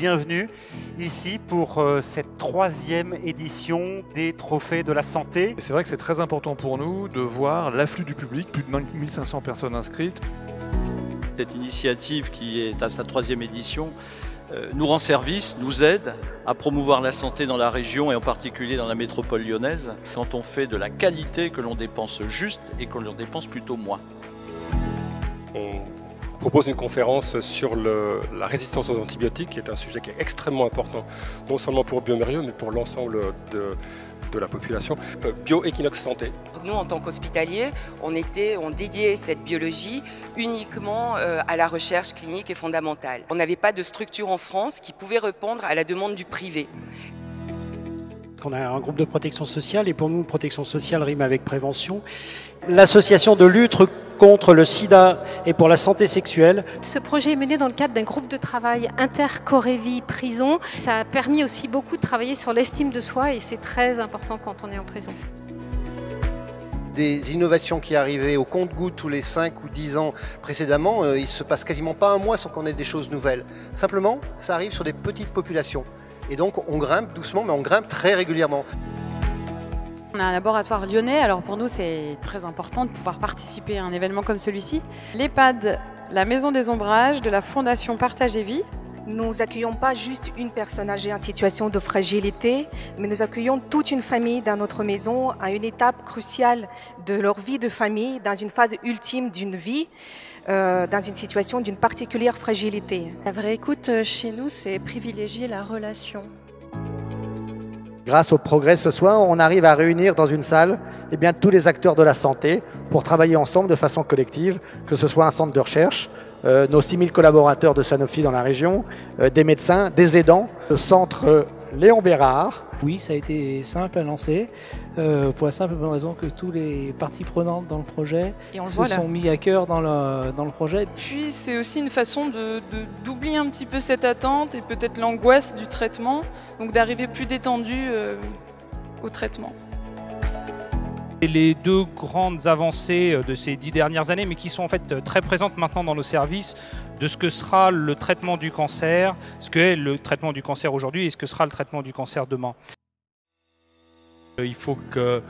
bienvenue ici pour cette 3e édition des Trophées de la Santé. C'est vrai que c'est très important pour nous de voir l'afflux du public, plus de 1500 personnes inscrites. Cette initiative qui est à sa 3e édition nous rend service, nous aide à promouvoir la santé dans la région et en particulier dans la métropole lyonnaise, quand on fait de la qualité que l'on dépense juste et que l'on dépense plutôt moins. On propose une conférence sur la résistance aux antibiotiques, qui est un sujet qui est extrêmement important, non seulement pour Biomérieux, mais pour l'ensemble de la population. Bio-Equinox Santé. Nous, en tant qu'hospitaliers, on dédiait cette biologie uniquement à la recherche clinique et fondamentale. On n'avait pas de structure en France qui pouvait répondre à la demande du privé. On a un groupe de protection sociale et pour nous, protection sociale rime avec prévention. L'association de lutte contre le sida et pour la santé sexuelle. Ce projet est mené dans le cadre d'un groupe de travail inter-Corévie prison. Ça a permis aussi beaucoup de travailler sur l'estime de soi et c'est très important quand on est en prison. Des innovations qui arrivaient au compte-gouttes tous les 5 ou 10 ans précédemment, il ne se passe quasiment pas un mois sans qu'on ait des choses nouvelles. Simplement, ça arrive sur des petites populations. Et donc on grimpe doucement, mais on grimpe très régulièrement. On a un laboratoire lyonnais, alors pour nous c'est très important de pouvoir participer à un événement comme celui-ci. L'EHPAD, la Maison des Ombrages de la Fondation Partage et Vie. Nous accueillons pas juste une personne âgée en situation de fragilité, mais nous accueillons toute une famille dans notre maison à une étape cruciale de leur vie de famille, dans une phase ultime d'une vie, dans une situation d'une particulière fragilité. La vraie écoute chez nous, c'est privilégier la relation. Grâce au progrès ce soir, on arrive à réunir dans une salle tous les acteurs de la santé pour travailler ensemble de façon collective, que ce soit un centre de recherche, nos 6000 collaborateurs de Sanofi dans la région, des médecins, des aidants, le centre Léon Bérard. Oui, ça a été simple à lancer, pour la simple et bonne raison que tous les parties prenantes dans le projet sont mis à cœur dans le projet. Puis c'est aussi une façon d'oublier un petit peu cette attente et peut-être l'angoisse du traitement, donc d'arriver plus détendu au traitement. Les 2 grandes avancées de ces 10 dernières années, mais qui sont en fait très présentes maintenant dans nos services, de ce que sera le traitement du cancer, ce qu'est le traitement du cancer aujourd'hui et ce que sera le traitement du cancer demain. Il faut que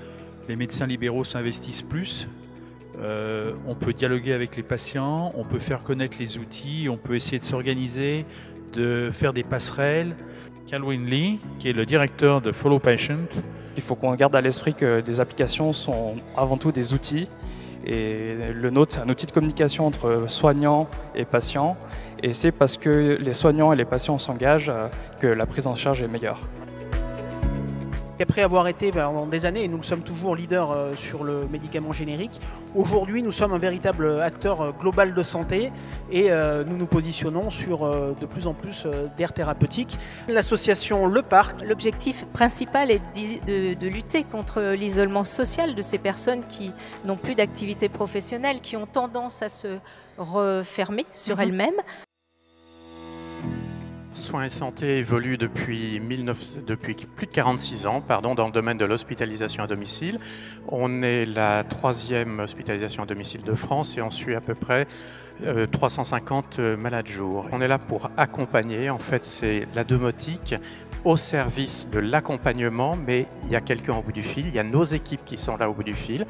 les médecins libéraux s'investissent plus. On peut dialoguer avec les patients, on peut faire connaître les outils, on peut essayer de s'organiser, de faire des passerelles. Calvin Lee, qui est le directeur de Follow Patient. Il faut qu'on garde à l'esprit que des applications sont avant tout des outils. Et le nôtre, c'est un outil de communication entre soignants et patients. Et c'est parce que les soignants et les patients s'engagent que la prise en charge est meilleure. Après avoir été pendant des années, et nous sommes toujours leaders sur le médicament générique, aujourd'hui nous sommes un véritable acteur global de santé et nous nous positionnons sur de plus en plus d'aires thérapeutiques. L'association Le Parc. L'objectif principal est de lutter contre l'isolement social de ces personnes qui n'ont plus d'activité professionnelle, qui ont tendance à se refermer sur elles-mêmes. Soins et santé évolue depuis plus de 46 ans dans le domaine de l'hospitalisation à domicile. On est la 3e hospitalisation à domicile de France et on suit à peu près 350 malades jour. On est là pour accompagner, en fait c'est la domotique au service de l'accompagnement, mais il y a quelqu'un au bout du fil, il y a nos équipes qui sont là au bout du fil.